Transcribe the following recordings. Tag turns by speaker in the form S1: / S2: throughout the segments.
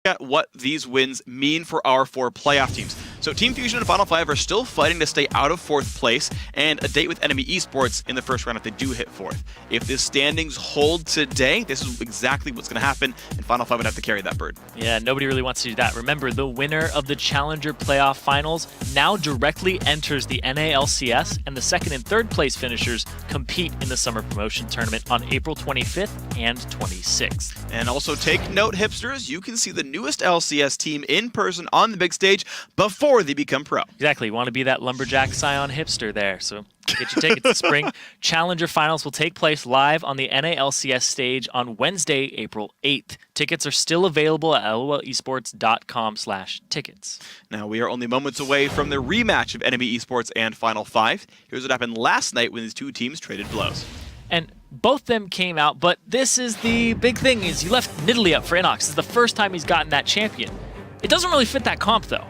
S1: at what these wins mean for our 4 playoff teams. So Team Fusion and Final 5 are still fighting to stay out of 4th place and a date with NME eSports in the first round if they do hit 4th. If the standings hold today, this is exactly what's going to happen, and Final 5 would have to carry that bird.
S2: Yeah, nobody really wants to do that. Remember, the winner of the Challenger Playoff Finals now directly enters the NALCS, and the 2nd and 3rd place finishers compete in the Summer Promotion Tournament on April 25th and 26th.
S1: And also take note, hipsters, you can see the newest LCS team in person on the big stage before they become pro.
S2: Exactly. You want to be that Lumberjack Scion hipster there. So get your tickets to spring. Challenger Finals will take place live on the NALCS stage on Wednesday, April 8th. Tickets are still available at lolesports.com/tickets.
S1: Now, we are only moments away from the rematch of NME eSports and Final 5. Here's what happened last night when these two teams traded blows.
S2: And both them came out, but this is the big thing, is you left Nidalee up for Inox. It's the first time he's gotten that champion. It doesn't really fit that comp, though.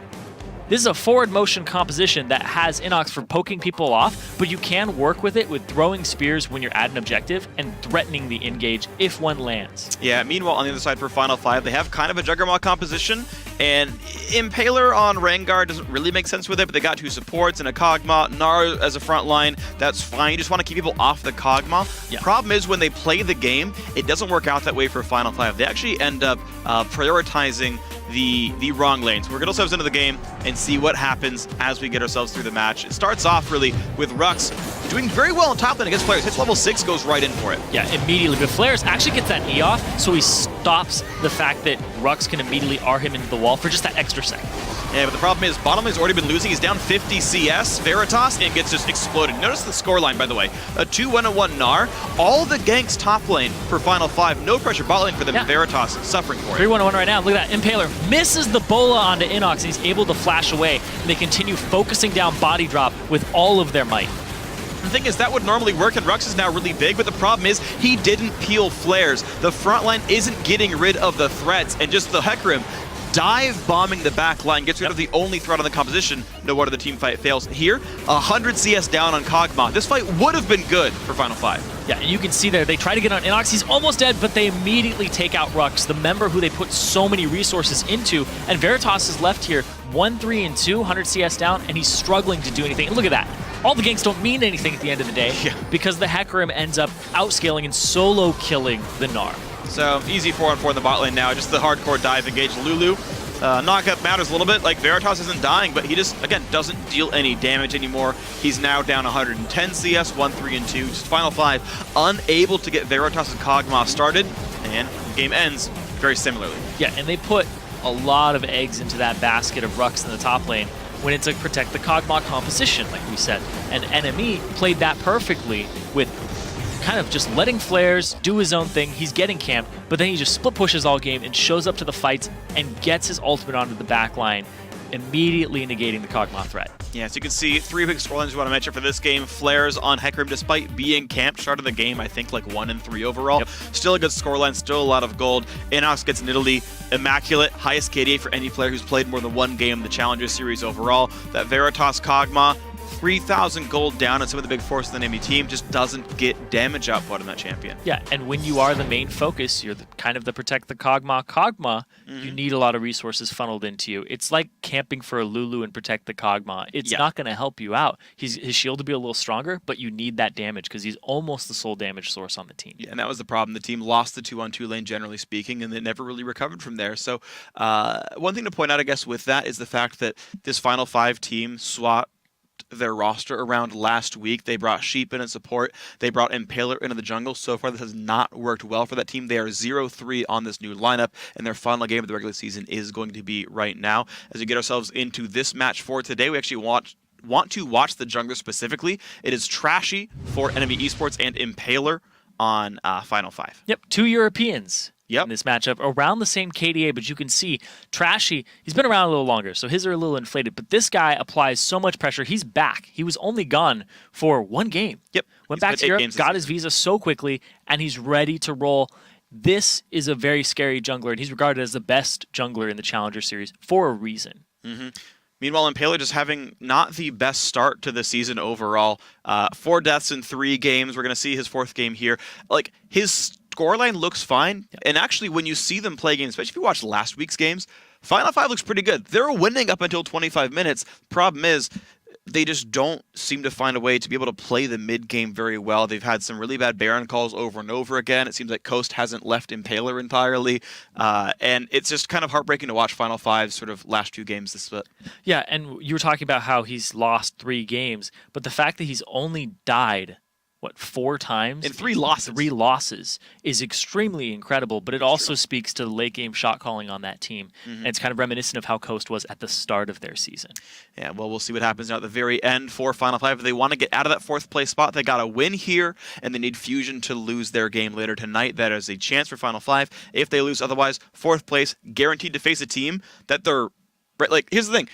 S2: This is a forward motion composition that has Inox for poking people off, but you can work with it with throwing spears when you're at an objective and threatening the engage if one lands.
S1: Yeah, meanwhile, on the other side for Final 5, they have kind of a Juggernaut composition, and Impaler on Rengar doesn't really make sense with it, but they got 2 supports and a Kog'Maw. Gnar as a front line, that's fine. You just want to keep people off the Kog'Maw.
S2: Yeah.
S1: Problem is, when they play the game, it doesn't work out that way for Final 5. They actually end up prioritizing the wrong lanes. We're going to ourselves into the game and see what happens as we get ourselves through the match. It starts off really with Rux doing very well on top lane against Flares. Hits level 6, goes right in for it.
S2: Yeah, immediately. But Flares actually gets that E off, so he stops the fact that Rux can immediately R him into the wall for just that extra second.
S1: Yeah, but the problem is, bottom lane's already been losing. He's down 50 CS, Veritas, and gets just exploded. Notice the scoreline, by the way. A 2-1-1 Gnar. All the ganks top lane for Final 5. No pressure bot lane for them. Yeah. Veritas suffering for it.
S2: 3-1-1 right now. Look at that. Impaler misses the bola onto Inox, and he's able to flash away. And they continue focusing down body drop with all of their might.
S1: The thing is, that would normally work, and Rux is now really big, but the problem is he didn't peel Flares. The front line isn't getting rid of the threats, and just the Hecarim dive bombing the back line, gets rid of the only threat on the composition. No wonder the team fight fails. Here, 100 CS down on Kog'Maw. This fight would have been good for Final 5.
S2: Yeah, and you can see there, they try to get on Inox. He's almost dead, but they immediately take out Rux, the member who they put so many resources into. And Veritas is left here, 1-3-2, 100 CS down, and he's struggling to do anything. And look at that. All the ganks don't mean anything at the end of the day, because the Hecarim ends up outscaling and solo killing the Gnar.
S1: So easy 4-on-4 in the bot lane now. Just the hardcore dive engage Lulu. Knockup matters a little bit. Like, Veritas isn't dying, but he just, again, doesn't deal any damage anymore. He's now down 110 CS, 1-3-2. Just Final 5 unable to get Veritas and Kog'Maw started, and the game ends very similarly.
S2: Yeah, and they put a lot of eggs into that basket of Rux in the top lane when it's to protect the Kog'Maw composition, like we said. And NME played that perfectly with kind of just letting Flares do his own thing. He's getting camped, but then he just split pushes all game and shows up to the fights and gets his ultimate onto the back line, immediately negating the Kog'Maw threat.
S1: Yeah, so you can see 3 big storylines we want to mention for this game. Flares on Hecarim, despite being camped, started the game, I think, like 1-3 overall.
S2: Yep.
S1: Still a good scoreline, still a lot of gold. Inox gets Nidalee, immaculate, highest KDA for any player who's played more than 1 game in the Challenger Series overall. That Veritas Kog'Maw, 3,000 gold down, and some of the big force of the enemy team just doesn't get damage output on that champion.
S2: Yeah, and when you are the main focus, you're kind of the protect the Kog'Maw, you need a lot of resources funneled into you. It's like camping for a Lulu and protect the Kog'Maw. It's not going to help you out. His shield will be a little stronger, but you need that damage because he's almost the sole damage source on the team.
S1: Yeah, and that was the problem. The team lost the 2-on-2 lane, generally speaking, and they never really recovered from there. So one thing to point out, I guess, with that is the fact that this Final 5 team swapped their roster around last week. They brought Sheep in as support. They brought Impaler into the jungle. So far, this has not worked well for that team. They are 0-3 on this new lineup, and their final game of the regular season is going to be right now. As we get ourselves into this match for today, we actually want to watch the jungler specifically. It is Trashy for NME eSports and Impaler on Final 5.
S2: Yep, 2 Europeans.
S1: Yep.
S2: In this matchup, around the same KDA, but you can see Trashy, he's been around a little longer, so his are a little inflated, but this guy applies so much pressure. He's back. He was only gone for 1 game.
S1: Yep.
S2: Went back to Europe, got his visa so quickly, and he's ready to roll. This is a very scary jungler, and he's regarded as the best jungler in the Challenger Series for a reason.
S1: Meanwhile, Impaler just having not the best start to the season overall. 4 deaths in 3 games. We're going to see his 4th game here. Like, his scoreline looks fine. Yeah. And actually, when you see them play games, especially if you watch last week's games, Final 5 looks pretty good. They're winning up until 25 minutes. Problem is, they just don't seem to find a way to be able to play the mid game very well. They've had some really bad Baron calls over and over again. It seems like Coast hasn't left Impaler entirely. And it's just kind of heartbreaking to watch Final 5's sort of last 2 games this split.
S2: Yeah, and you were talking about how he's lost 3 games, but the fact that he's only died 4 times
S1: in 3 losses.
S2: 3 losses is extremely incredible, but it also speaks to the late game shot calling on that team. And it's kind of reminiscent of how Coast was at the start of their season.
S1: Yeah, well, we'll see what happens now at the very end for Final 5. If they want to get out of that 4th place spot, they got to win here, and they need Fusion to lose their game later tonight. That is a chance for Final 5. If they lose otherwise, 4th place, guaranteed to face a team that they're... Like, here's the thing.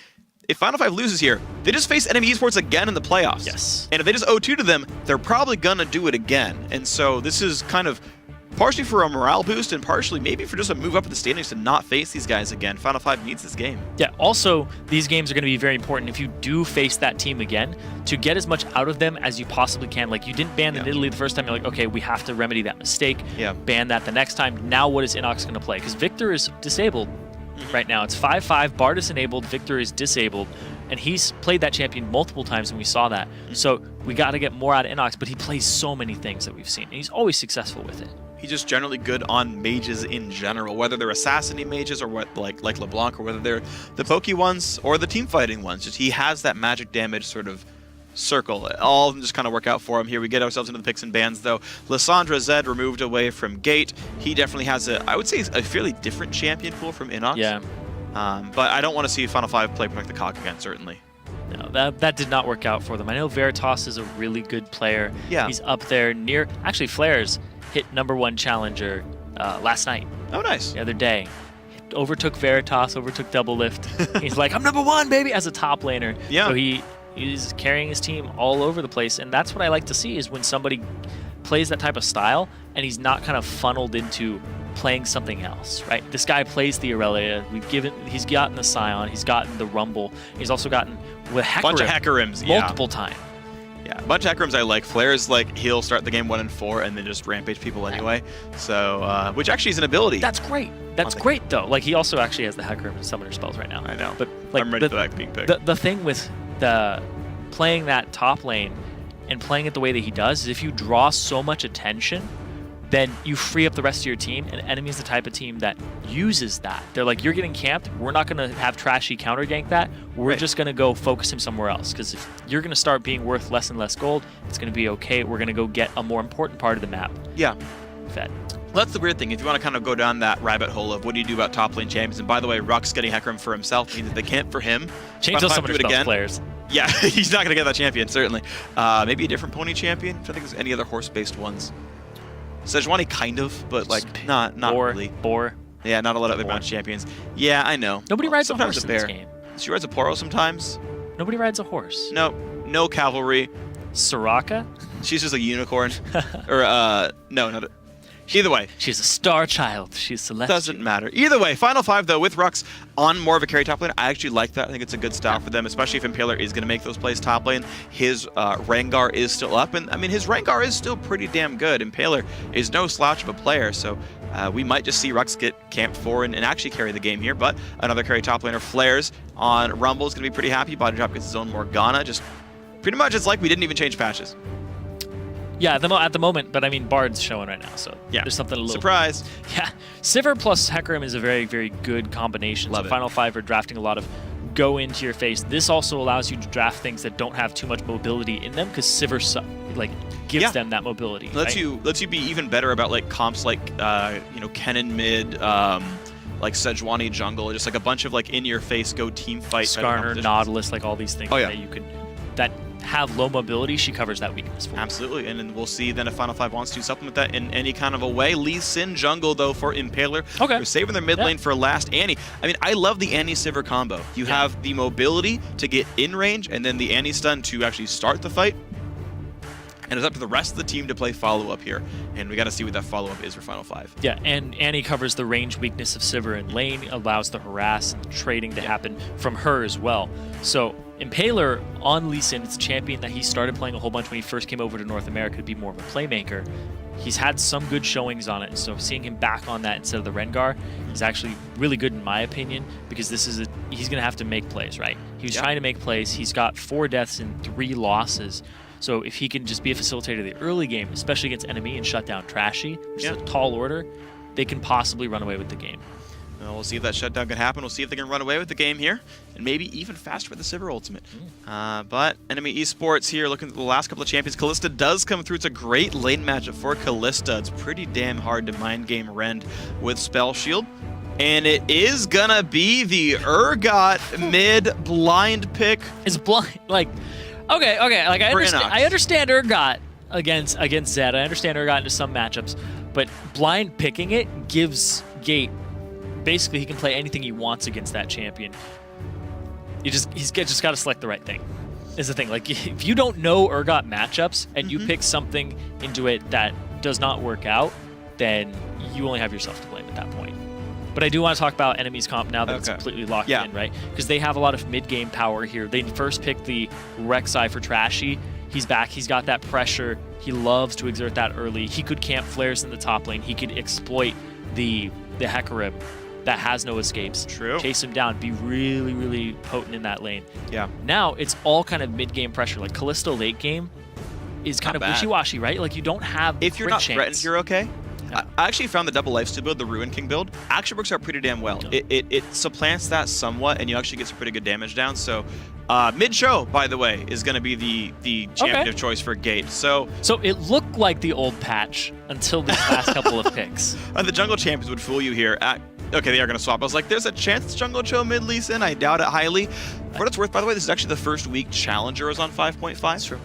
S1: If Final 5 loses here, they just face NME eSports again in the playoffs.
S2: Yes.
S1: And if they just 0-2 to them, they're probably going to do it again. And so this is kind of partially for a morale boost and partially maybe for just a move up in the standings to not face these guys again. Final 5 needs this game.
S2: Yeah, also, these games are going to be very important if you do face that team again, to get as much out of them as you possibly can. Like, you didn't ban in Italy the first time. You're like, okay, we have to remedy that mistake. Ban that the next time. Now what is Inox going to play? Because Victor is disabled right now. It's 5-5. Bard is enabled. Victor is disabled. And he's played that champion multiple times, and we saw that. So we got to get more out of Inox, but he plays so many things that we've seen, and he's always successful with it.
S1: He's just generally good on mages in general, whether they're assassin mages or what, like LeBlanc, or whether they're the pokey ones or the team fighting ones. Just he has that magic damage sort of circle. All of them just kind of work out for him. Here we get ourselves into the picks and bans, though. Lissandra Zed removed away from Gate. He definitely has I would say, a fairly different champion pool from Inox.
S2: Yeah.
S1: But I don't want to see Final 5 play Protect the Cog again, certainly.
S2: No, that did not work out for them. I know Veritas is a really good player.
S1: Yeah.
S2: He's up there near... Actually, Flares hit #1 challenger last night.
S1: Oh, nice.
S2: The other day. Overtook Veritas, overtook Double Lift. He's like, I'm #1, baby, as a top laner.
S1: Yeah.
S2: So he's carrying his team all over the place. And that's what I like to see, is when somebody plays that type of style and he's not kind of funneled into playing something else, right? This guy plays the Aurelia. He's gotten the Scion. He's gotten the Rumble. He's also gotten with Hecarim,
S1: bunch of Hecarims,
S2: multiple times.
S1: Yeah, a bunch of Hecarims I like. Flare's like, he'll start the game 1-4 and then just rampage people anyway. So, which actually is an ability.
S2: That's great. That's great, though. Like, he also actually has the Hecarim summoner spells right now.
S1: I know.
S2: But like,
S1: I'm ready for that being picked.
S2: The thing with playing that top lane and playing it the way that he does is if you draw so much attention, then you free up the rest of your team, and Enemy is the type of team that uses that. They're like, you're getting camped, we're not going to have trashy counter gank that, we're just going to go focus him somewhere else, because if you're going to start being worth less and less gold, it's going to be okay, we're going to go get a more important part of the map.
S1: Yeah.
S2: Fed.
S1: Well, that's the weird thing. If you want to kind of go down that rabbit hole of what do you do about top lane champions, and by the way, Ruck's getting Hecarim for himself means that they can't for him.
S2: Change those summoner spells, players.
S1: Yeah, he's not going to get that champion, certainly. Maybe a different pony champion. I don't think there's any other horse-based ones. Sejuani kind of, but like not really.
S2: Boar.
S1: Yeah, not a lot of other bounce champions. Yeah, I know.
S2: Nobody rides a horse
S1: a bear.
S2: in this game.
S1: She rides a Poro sometimes.
S2: Nobody rides a horse.
S1: No cavalry.
S2: Soraka?
S1: She's just a unicorn. Or no, not. Either way.
S2: She's a star child. She's celestial.
S1: Doesn't matter. Either way, Final 5, though, with Rux on more of a carry top lane, I actually like that. I think it's a good style for them, especially if Impaler is going to make those plays top lane. His Rengar is still up, and I mean, his Rengar is still pretty damn good. Impaler is no slouch of a player, so we might just see Rux get camped for and actually carry the game here, but another carry top laner, Flares on Rumble, is going to be pretty happy. Body Drop gets his own Morgana. Just pretty much it's like we didn't even change patches.
S2: Yeah, at the moment, but I mean, Bard's showing right now, so
S1: yeah,
S2: there's something a little...
S1: Surprise!
S2: Yeah, Sivir plus Hecarim is a very, very good combination.
S1: Love
S2: so
S1: it.
S2: Final 5 are drafting a lot of go into your face. This also allows you to draft things that don't have too much mobility in them, because Sivir gives them that mobility.
S1: Lets you be even better about like comps like Kennen mid, like Sejuani jungle, just like a bunch of like in your face go team fight.
S2: Skarner, Nautilus, like all these things
S1: that
S2: you could have low mobility. She covers that weakness for
S1: Absolutely, and then we'll see then if Final 5 wants to supplement that in any kind of a way. Lee Sin jungle though for Impaler.
S2: Okay.
S1: They're saving their mid lane for last. Annie. I mean, I love the Annie Sivir combo. You have the mobility to get in range, and then the Annie stun to actually start the fight. And it's up to the rest of the team to play follow-up here. And we got to see what that follow-up is for Final 5.
S2: Yeah, and Annie covers the range weakness of Sivir in lane, allows the harass and trading to happen from her as well. So Impaler on Lee Sin, it's a champion that he started playing a whole bunch when he first came over to North America to be more of a playmaker. He's had some good showings on it, so seeing him back on that instead of the Rengar is actually really good in my opinion, because this is he's going to have to make plays, right? He was trying to make plays. He's got 4 deaths and 3 losses. So if he can just be a facilitator of the early game, especially against NME and shut down Trashy, which is a tall order, they can possibly run away with the game.
S1: Well, we'll see if that shutdown can happen. We'll see if they can run away with the game here, and maybe even faster with the Sivir ultimate. But NME eSports here, looking at the last couple of champions. Kalista does come through. It's a great lane matchup for Kalista. It's pretty damn hard to mind game Rend with Spell Shield. And it is gonna be the Urgot mid blind pick.
S2: It's blind, like... Okay, like I understand Urgot against Zed. I understand Urgot into some matchups, but blind picking it gives Gate basically he can play anything he wants against that champion. He's just got to select the right thing. Is the thing. Like if you don't know Urgot matchups and you pick something into it that does not work out, then you only have yourself to blame at that point. But I do want to talk about NME's comp now that it's completely locked in, right? Because they have a lot of mid-game power here. They first picked the Rek'Sai for Trashy. He's back. He's got that pressure. He loves to exert that early. He could camp flares in the top lane. He could exploit the Hecarim that has no escapes.
S1: True.
S2: Chase him down. Be really, really potent in that lane.
S1: Yeah.
S2: Now it's all kind of mid-game pressure. Like Callisto late game is kind of wishy-washy, right? Like you don't have
S1: if you're not threatened, you're okay.
S2: Yeah.
S1: I actually found the double lifesteal build, the Ruin King build, actually works out pretty damn well. It supplants that somewhat, and you actually get some pretty good damage down. So mid-show, by the way, is going to be the champion of choice for Gate. So
S2: it looked like the old patch until these last couple of picks.
S1: The jungle champions would fool you here. Okay, they are going to swap. I was like, there's a chance Jungle Cho mid Lee Sin. I doubt it highly. For what it's worth, by the way, this is actually the first week Challenger is on 5.5.
S2: That's true.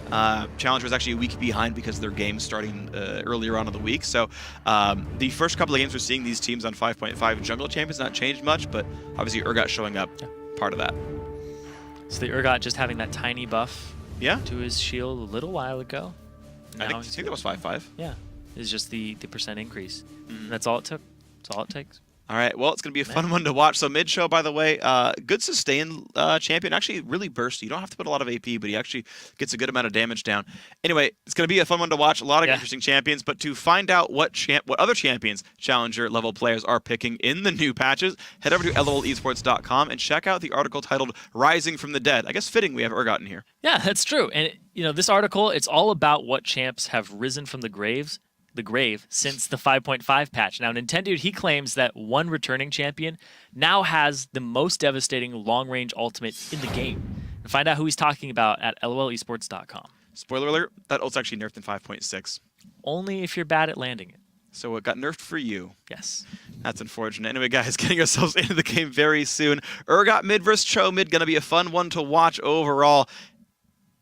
S1: Challenger is actually a week behind because their game's starting earlier on in the week. So the first couple of games we're seeing these teams on 5.5. Jungle Champions not changed much, but obviously Urgot showing up, part of that.
S2: So the Urgot just having that tiny buff to his shield a little while ago.
S1: I think that was 5.5.
S2: Yeah, it's just the percent increase. And that's all it took. That's all it takes.
S1: All right, well, it's going to be a fun one to watch. So mid-show, by the way, good sustain champion. Actually, really bursty. You don't have to put a lot of AP, but he actually gets a good amount of damage down. Anyway, it's going to be a fun one to watch. A lot of interesting champions. But to find out what other champions Challenger-level players are picking in the new patches, head over to lolesports.com and check out the article titled Rising from the Dead. I guess fitting we have Urgot in here.
S2: Yeah, that's true. And, this article, it's all about what champs have risen from the grave since the 5.5 patch. Now, Nintendo, he claims that one returning champion now has the most devastating long-range ultimate in the game. And find out who he's talking about at lolesports.com.
S1: Spoiler alert, that ult's actually nerfed in 5.6.
S2: Only if you're bad at landing it.
S1: So it got nerfed for you.
S2: Yes.
S1: That's unfortunate. Anyway, guys, getting ourselves into the game very soon. Urgot mid versus Cho mid, going to be a fun one to watch overall.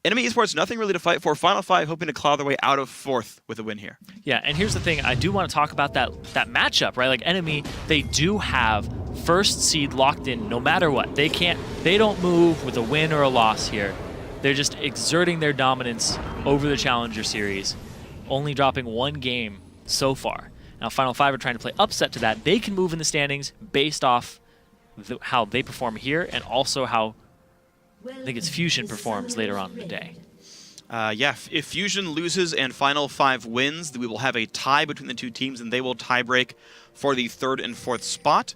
S1: NME eSports, nothing really to fight for. Final 5 hoping to claw their way out of 4th with a win here.
S2: Yeah, and here's the thing. I do want to talk about that matchup, right? Like NME, they do have first seed locked in no matter what. They don't move with a win or a loss here. They're just exerting their dominance over the Challenger Series, only dropping one game so far. Now, Final 5 are trying to play upset to that. They can move in the standings based off how they perform here and also how I think it's Fusion performs later on in the day.
S1: If Fusion loses and Final 5 wins, we will have a tie between the two teams, and they will tie-break for the 3rd and 4th spot.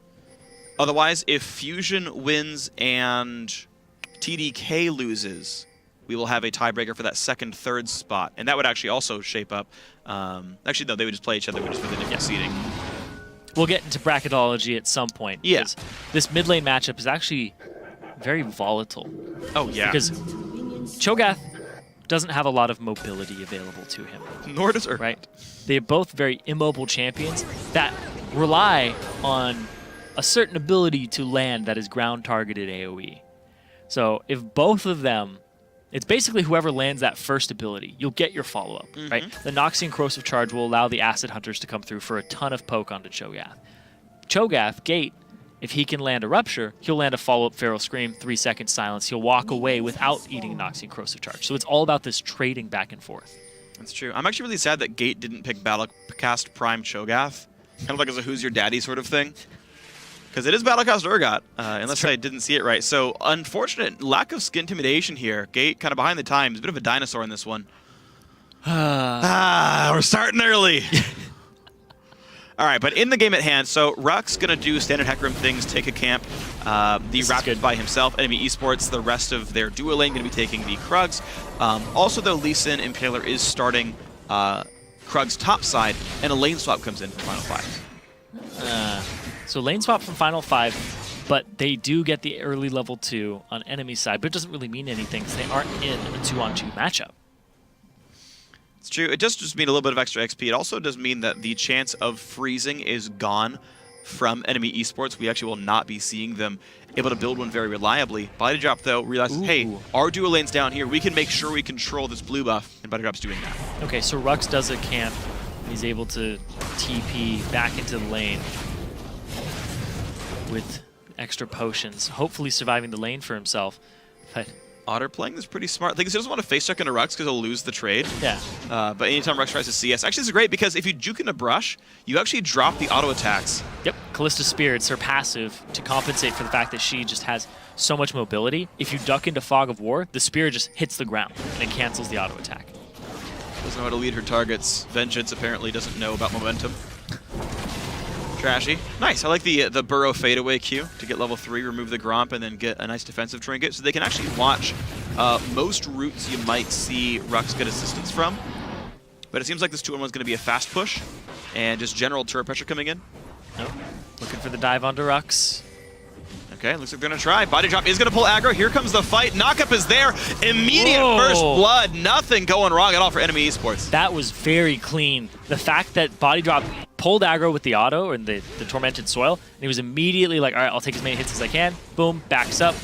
S1: Otherwise, if Fusion wins and TDK loses, we will have a tiebreaker for that 2nd, 3rd spot. And that would actually also shape up. Actually, no, they would just play each other just with a different seeding.
S2: We'll get into bracketology at some point.
S1: Yeah.
S2: This mid-lane matchup is actually very volatile.
S1: Oh, yeah.
S2: Because Cho'Gath doesn't have a lot of mobility available to him.
S1: Nor does Urgot.
S2: Right? They are both very immobile champions that rely on a certain ability to land that is ground-targeted AoE. So if both of them, it's basically whoever lands that first ability, you'll get your follow-up, right? The Noxian Corrosive Charge will allow the Acid Hunters to come through for a ton of poke onto Cho'Gath. Cho'Gath, Gate, if he can land a Rupture, he'll land a follow-up Feral Scream, 3-second silence. He'll walk away without eating Noxian Corrosive Charge. So it's all about this trading back and forth.
S1: That's true. I'm actually really sad that Gate didn't pick Battlecast Prime Cho'Gath, kind of like as a Who's Your Daddy sort of thing. Because it is Battlecast Urgot, unless I didn't see it right. So, unfortunate lack of skin intimidation here. Gate kind of behind the times. A bit of a dinosaur in this one. We're starting early. All right, but in the game at hand, so Ruck's going to do standard Hecarim things, take a camp. The Raptors by himself, NME eSports, the rest of their duo lane going to be taking the Krugs. Also, though, Lee Sin Impaler is starting Krug's top side, and a lane swap comes in for Final 5.
S2: So lane swap from Final 5, but they do get the early level 2 on enemy side, but it doesn't really mean anything because they aren't in a 2-on-2 matchup.
S1: It's true. It does just mean a little bit of extra XP. It also does mean that the chance of freezing is gone from enemy esports. We actually will not be seeing them able to build one very reliably. Body Drop, though, realizes, hey, our duo lane's down here. We can make sure we control this blue buff, and Body Drop's doing that.
S2: Okay, so Rux does a camp. He's able to TP back into the lane with extra potions, hopefully surviving the lane for himself. But
S1: Otter playing this pretty smart. He doesn't want to face check into Rux because he'll lose the trade.
S2: Yeah.
S1: But anytime Rux tries to CS, actually, this is great because if you juke in a brush, you actually drop the auto attacks.
S2: Yep, Callista Spear, it's her passive to compensate for the fact that she just has so much mobility. If you duck into Fog of War, the spear just hits the ground and it cancels the auto attack.
S1: Doesn't know how to lead her targets. Vengeance apparently doesn't know about momentum. Trashy. Nice. I like the Burrow fadeaway Q to get level 3, remove the Gromp, and then get a nice defensive trinket. So they can actually watch most routes you might see Rux get assistance from. But it seems like this 2-on-1 is going to be a fast push and just general turret pressure coming in.
S2: Nope. Looking for the dive onto Rux.
S1: Okay, looks like they're going to try. Body Drop is going to pull aggro. Here comes the fight. Knockup is there. Immediate first blood. Nothing going wrong at all for enemy esports.
S2: That was very clean. The fact that Body Drop pulled aggro with the auto or the Tormented Soil, and he was immediately like, all right, I'll take as many hits as I can. Boom, backs up.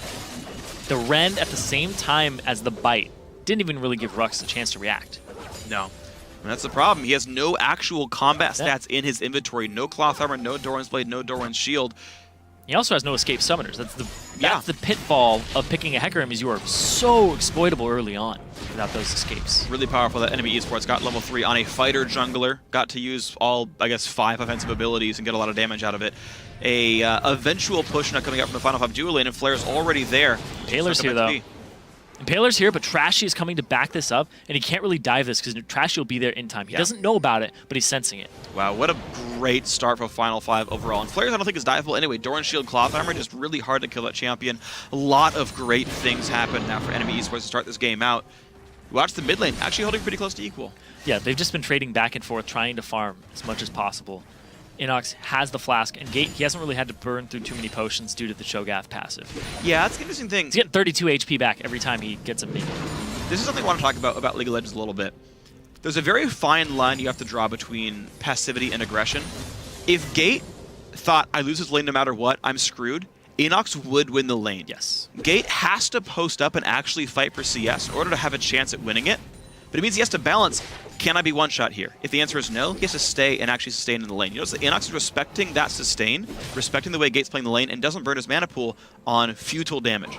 S2: The Rend at the same time as the bite didn't even really give Rux a chance to react.
S1: No. And that's the problem. He has no actual combat stats in his inventory. No Cloth Armor, no Doran's Blade, no Doran's Shield.
S2: He also has no escape summoners. That's the pitfall of picking a Hecarim, is you are so exploitable early on without those escapes.
S1: Really powerful that enemy esports got level 3 on a fighter jungler. Got to use all, I guess, 5 offensive abilities and get a lot of damage out of it. A eventual push now coming up from the Final 5 duo lane, and Flair's already there.
S2: Impaler's here, though. Impaler's here, but Trashy is coming to back this up, and he can't really dive this because Trashy will be there in time. He doesn't know about it, but he's sensing it.
S1: Wow, what a great start for Final 5 overall. And Flair's I don't think is diveable anyway. Doran's Shield, Cloth Armor, just really hard to kill that champion. A lot of great things happen now for enemy esports to start this game out. Watch the mid lane, actually holding pretty close to equal.
S2: Yeah, they've just been trading back and forth, trying to farm as much as possible. Inox has the flask, and Gate, he hasn't really had to burn through too many potions due to the Cho'Gath passive.
S1: Yeah, that's an interesting thing.
S2: He's getting 32 HP back every time he gets a minion.
S1: This is something I want to talk about League of Legends a little bit. There's a very fine line you have to draw between passivity and aggression. If Gate thought, I lose this lane no matter what, I'm screwed, Inox would win the lane.
S2: Yes.
S1: Gate has to post up and actually fight for CS in order to have a chance at winning it. But it means he has to balance, can I be one-shot here? If the answer is no, he has to stay and actually sustain in the lane. You notice that Inox is respecting that sustain, respecting the way Gate's playing the lane, and doesn't burn his mana pool on futile damage.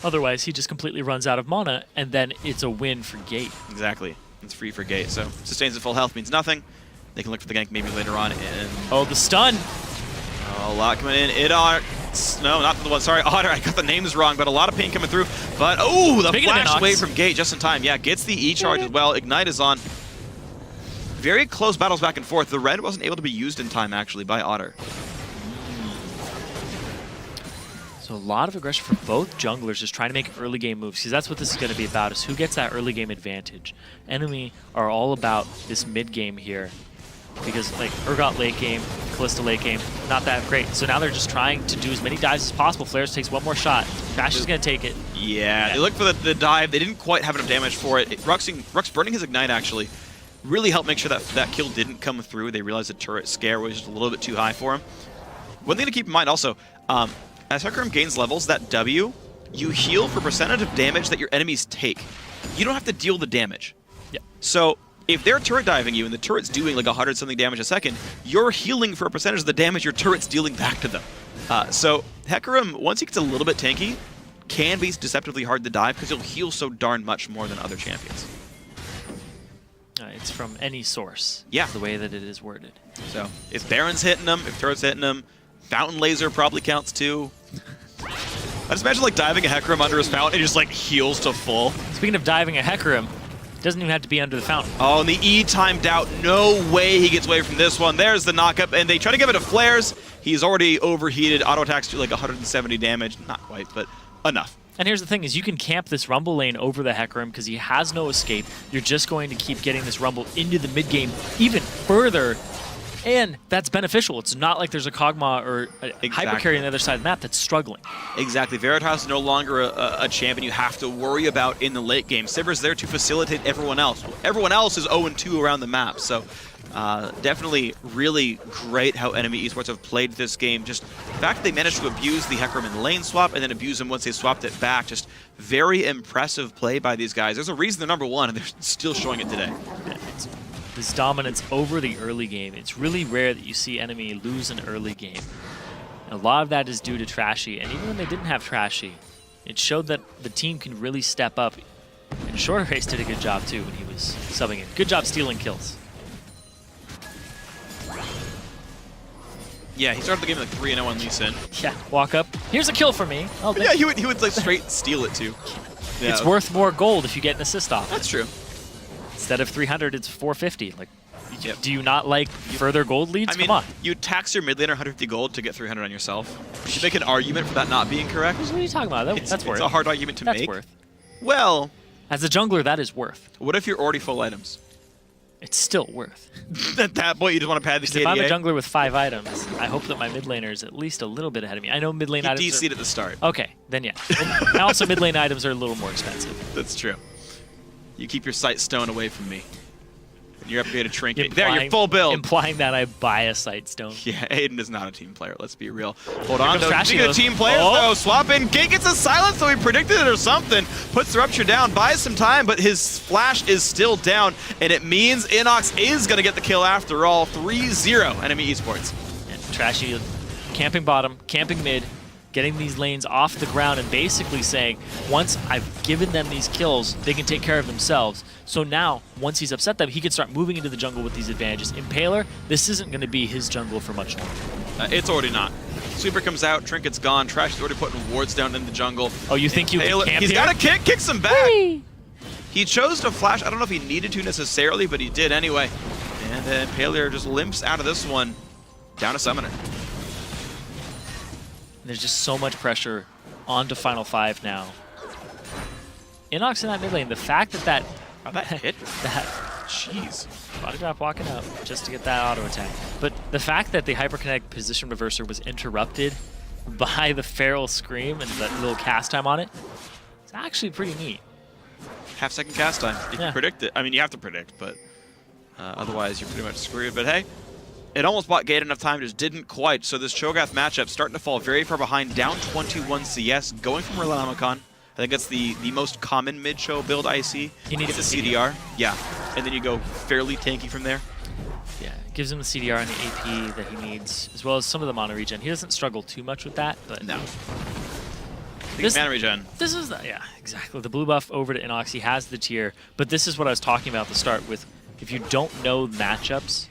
S2: Otherwise, he just completely runs out of mana, and then it's a win for Gate.
S1: Exactly. It's free for Gate. So sustains at full health means nothing. They can look for the gank maybe later on. And
S2: oh, the stun!
S1: Oh, a lot coming in. No, not the one. Sorry, Otter. I got the names wrong, but a lot of pain coming through. But, oh, the flash away from Gate just in time. Yeah, gets the E-charge as well. Ignite is on. Very close battles back and forth. The red wasn't able to be used in time, actually, by Otter.
S2: So a lot of aggression for both junglers, just trying to make early game moves, because that's what this is going to be about, is who gets that early game advantage. Enemy are all about this mid game here, because like Urgot late game, Callista late game, not that great. So now they're just trying to do as many dives as possible. Flares takes one more shot. Crash is going to take it.
S1: Yeah, they look for the dive. They didn't quite have enough damage for it. Rux burning his Ignite, actually, really helped make sure that kill didn't come through. They realized the turret scare was just a little bit too high for him. One thing to keep in mind also, as Hecarim gains levels, that W, you heal for percentage of damage that your enemies take. You don't have to deal the damage.
S2: Yeah.
S1: So if they're turret diving you and the turret's doing like 100-something damage a second, you're healing for a percentage of the damage your turret's dealing back to them. So Hecarim, once he gets a little bit tanky, can be deceptively hard to dive because he'll heal so darn much more than other champions.
S2: It's from any source.
S1: Yeah.
S2: The way that it is worded.
S1: So if Baron's hitting him, if Turret's hitting him, Fountain Laser probably counts too. I just imagine like diving a Hecarim under his fountain and he just like heals to full.
S2: Speaking of diving a Hecarim, doesn't even have to be under the fountain.
S1: Oh, and the E timed out. No way he gets away from this one. There's the knockup, and they try to give it to Flares. He's already overheated. Auto attacks do like 170 damage. Not quite, but enough.
S2: And here's the thing, is you can camp this Rumble lane over the Hecarim because he has no escape. You're just going to keep getting this Rumble into the mid game even further, and that's beneficial. It's not like there's a Kog'Maw or a Hyper Carry on the other side of the map that's struggling.
S1: Exactly. Veritas is no longer a champion you have to worry about in the late game. Sivir's there to facilitate everyone else. Everyone else is 0-2 around the map, so definitely really great how NME eSports have played this game. Just the fact that they managed to abuse the Hecarim in the lane swap and then abuse him once they swapped it back. Just very impressive play by these guys. There's a reason they're #1, and they're still showing it today.
S2: Yeah, this dominance over the early game. It's really rare that you see NME lose an early game. And a lot of that is due to Trashy, and even when they didn't have Trashy, it showed that the team can really step up. And Short Race did a good job too when he was subbing in. Good job stealing kills.
S1: Yeah, he started the game with like 3-0 on Lee Sin.
S2: Yeah, walk up. Here's a kill for me. Oh,
S1: yeah, he would like straight steal it too. Yeah.
S2: It's worth more gold if you get an assist off.
S1: That's true.
S2: Instead of 300, it's 450. Like,
S1: Yep.
S2: do you not like further gold leads?
S1: I mean,
S2: Come on.
S1: you tax your mid laner 150 gold to get 300 on yourself. You should make an argument for that not being correct.
S2: What are you talking about? That's worth.
S1: It's a hard argument to
S2: That's
S1: make.
S2: worth.
S1: Well,
S2: As a jungler, that is worth.
S1: what if you're already full items?
S2: It's still worth.
S1: At that point, you just want to pad the KDA?
S2: If I'm a jungler with 5 items, I hope that my mid laner is at least a little bit ahead of me. I know mid lane
S1: You
S2: items
S1: DC'd at the start.
S2: Okay, then yeah. And also mid lane items are a little more expensive.
S1: That's true. You keep your sight stone away from me. And your upgraded trinket.
S2: Implying-
S1: There, you're full build.
S2: Implying that I buy a sight stone.
S1: Yeah, Aiden is not a team player. Let's be real. Hold on,
S2: comes
S1: though.
S2: Trashy
S1: Speaking of
S2: though.
S1: team players,
S2: Oh.
S1: though, swap in. Gate gets a silence, so he predicted it or something. Puts the Rupture down, buys some time, but his flash is still down, and it means Inox is going to get the kill after all. 3-0, NME eSports.
S2: And Trashy camping bottom, camping mid, getting these lanes off the ground and basically saying, once I've given them these kills, they can take care of themselves. So now, once he's upset them, he can start moving into the jungle with these advantages. Impaler, this isn't going to be his jungle for much longer.
S1: It's already not. Sweeper comes out, Trinket's gone, Trash is already putting wards down in the jungle.
S2: Oh, you think you can camp
S1: He's
S2: here?
S1: got a kick, kicks him back. Whee! He chose to flash. I don't know if he needed to necessarily, but he did anyway. And then Impaler just limps out of this one, down a summoner.
S2: There's just so much pressure onto Final 5 now. Inox in that mid lane, the fact that
S1: That hit?
S2: that
S1: Jeez.
S2: body drop walking up just to get that auto attack. But the fact that the hyperkinetic position reverser was interrupted by the feral scream and that little cast time on it, it's actually pretty neat.
S1: Half-second cast time. You can predict it. I mean, you have to predict, but otherwise you're pretty much screwed. But hey, it almost bought Gate enough time, just didn't quite. So this Cho'Gath matchup starting to fall very far behind, down 21 CS, going from Relamicon. I think that's the most common mid-show build I see.
S2: He needs
S1: the CDR. Yeah, and then you go fairly tanky from there.
S2: Yeah, it gives him the CDR and the AP that he needs, as well as some of the mono regen. He doesn't struggle too much with that, but
S1: No.
S2: This-
S1: Mana regen.
S2: This is, yeah, exactly. The blue buff over to Inox, he has the tier, but this is what I was talking about at the start with, if you don't know matchups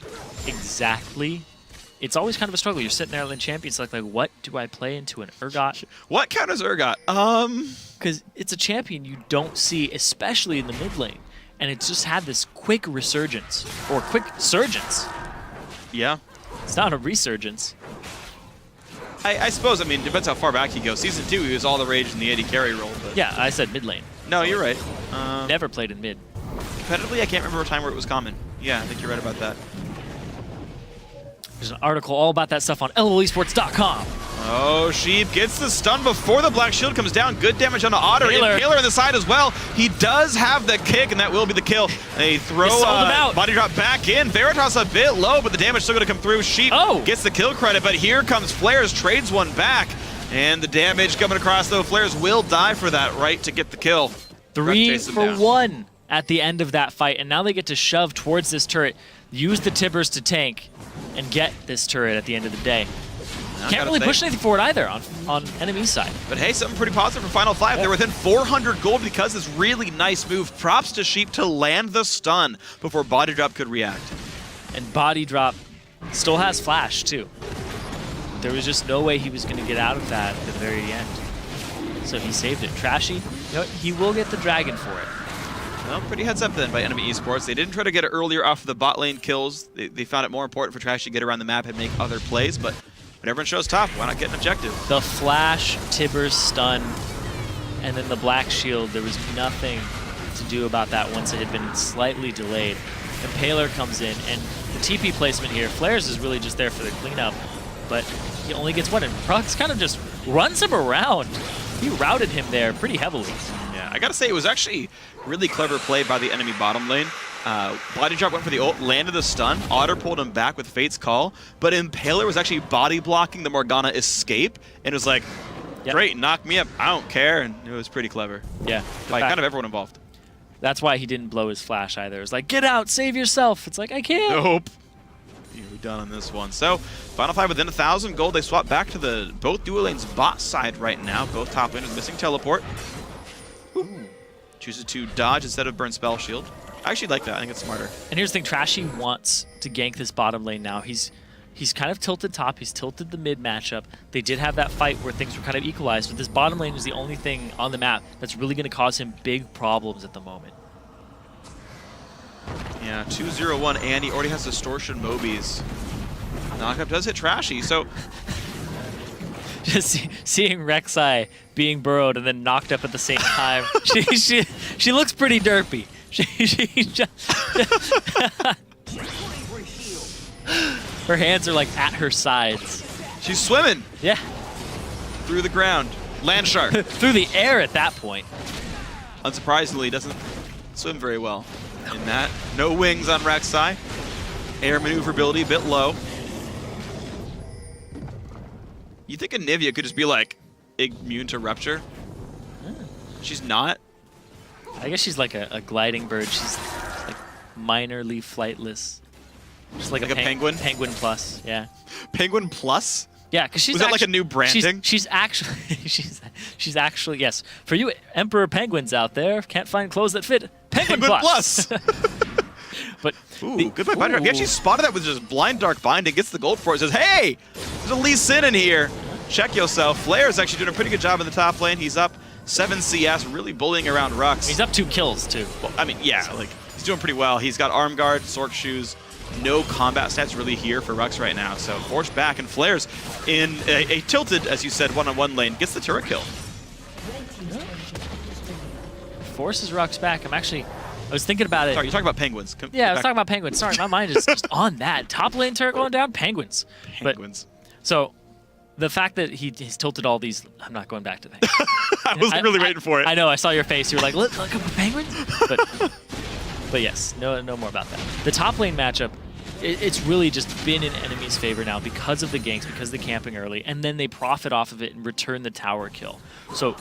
S2: exactly, it's always kind of a struggle. You're sitting there in champions like what do I play into an Urgot?
S1: What counters Urgot?
S2: Because it's a champion you don't see, especially in the mid lane, and it's just had this quick resurgence, or quick surgence.
S1: Yeah.
S2: It's not a resurgence.
S1: I suppose, I mean, depends how far back you go. Season 2, he was all the rage in the AD carry role. But
S2: Yeah, I said mid lane.
S1: no, you're right.
S2: Never played in mid.
S1: Competitively, I can't remember a time where it was common. Yeah, I think you're right about that.
S2: There's an article all about that stuff on LOLesports.com.
S1: Oh, Sheep gets the stun before the Black Shield comes down. Good damage on the Otter. Impaler on the side as well. He does have the kick, and that will be the kill. They throw body drop back in. Veritas a bit low, but the damage still going to come through. Sheep gets the kill credit, but here comes Flares, trades one back. And the damage coming across, though. Flares will die for that, right, to get the kill.
S2: 3 for 1 at the end of that fight, and now they get to shove towards this turret, use the Tibbers to tank, and get this turret at the end of the day. Can't really push anything forward either on NME's side.
S1: But hey, something pretty positive for Final 5. They're within 400 gold because this really nice move. Props to Sheep to land the stun before Body Drop could react.
S2: And Body Drop still has flash, too. There was just no way he was going to get out of that at the very end. So he saved it. Trashy, you know, he will get the dragon for it.
S1: Well, pretty heads up then by NME eSports. They didn't try to get it earlier off of the bot lane kills. They found it more important for Trashy to get around the map and make other plays, but when everyone shows top, why not get an objective?
S2: The flash, Tibbers stun, and then the black shield, there was nothing to do about that once it had been slightly delayed. Impaler comes in, and the TP placement here, Flares is really just there for the cleanup, but he only gets one, and Rux kind of just runs him around. He routed him there pretty heavily.
S1: Yeah, I gotta say, it was actually really clever play by the enemy bottom lane. Body Drop went for the ult, landed the stun. Otter pulled him back with Fate's Call, but Impaler was actually body blocking the Morgana escape, and was like, great, knock me up, I don't care, and it was pretty clever.
S2: Yeah.
S1: By kind of everyone involved.
S2: That's why he didn't blow his flash either. It was like, get out, save yourself. It's like, I can't.
S1: Nope. You're done on this one. So, Final 5 within 1,000 gold. They swap back to the both duo lanes bot side right now. Both top laners missing teleport. Chooses to dodge instead of burn spell shield. I actually like that. I think it's smarter.
S2: And here's the thing, Trashy wants to gank this bottom lane now. He's kind of tilted top. He's tilted the mid matchup. They did have that fight where things were kind of equalized, but this bottom lane is the only thing on the map that's really going to cause him big problems at the moment.
S1: Yeah, 2-0-1, and he already has Distortion Mobies. Knockup does hit Trashy, so...
S2: Just seeing Rek'Sai being burrowed and then knocked up at the same time. she looks pretty derpy. Her hands are like at her sides.
S1: She's swimming.
S2: Yeah.
S1: Through the ground. Land shark.
S2: Through the air at that point.
S1: Unsurprisingly, doesn't swim very well in that. No wings on Rek'Sai. Air maneuverability a bit low. You think Anivia could just be like immune to rupture? She's not.
S2: I guess she's like a gliding bird. She's like minorly flightless. Just like a
S1: penguin?
S2: Penguin plus, yeah.
S1: Penguin plus?
S2: Yeah, because she's
S1: Was that like a new branding?
S2: She's actually she's actually, yes. For you Emperor Penguins out there, can't find clothes that fit. Penguin plus. But
S1: ooh, good play. He actually spotted that with just blind dark binding, gets the gold for it, says, hey, there's a Lee Sin in here. Check yourself. Flair's actually doing a pretty good job in the top lane. He's up 7 CS, really bullying around Rux.
S2: He's up 2 kills too.
S1: Well, I mean, yeah, like he's doing pretty well. He's got arm guard, Sork shoes, no combat stats really here for Rux right now. So forced back, and Flair's in a tilted, as you said, one-on-one lane, gets the turret kill.
S2: Forces Rux back. I was thinking about it.
S1: Sorry, you're talking about penguins.
S2: Yeah, I was talking about penguins. Sorry, my mind is just on that. Top lane turret going down, penguins.
S1: Penguins.
S2: But, so, the fact that he's tilted all these, I'm not going back to that.
S1: I was really waiting for it.
S2: I know, I saw your face. You were like, look at the penguins? But yes, no more about that. The top lane matchup, it's really just been in enemy's favor now because of the ganks, because of the camping early, and then they profit off of it and return the tower kill. So,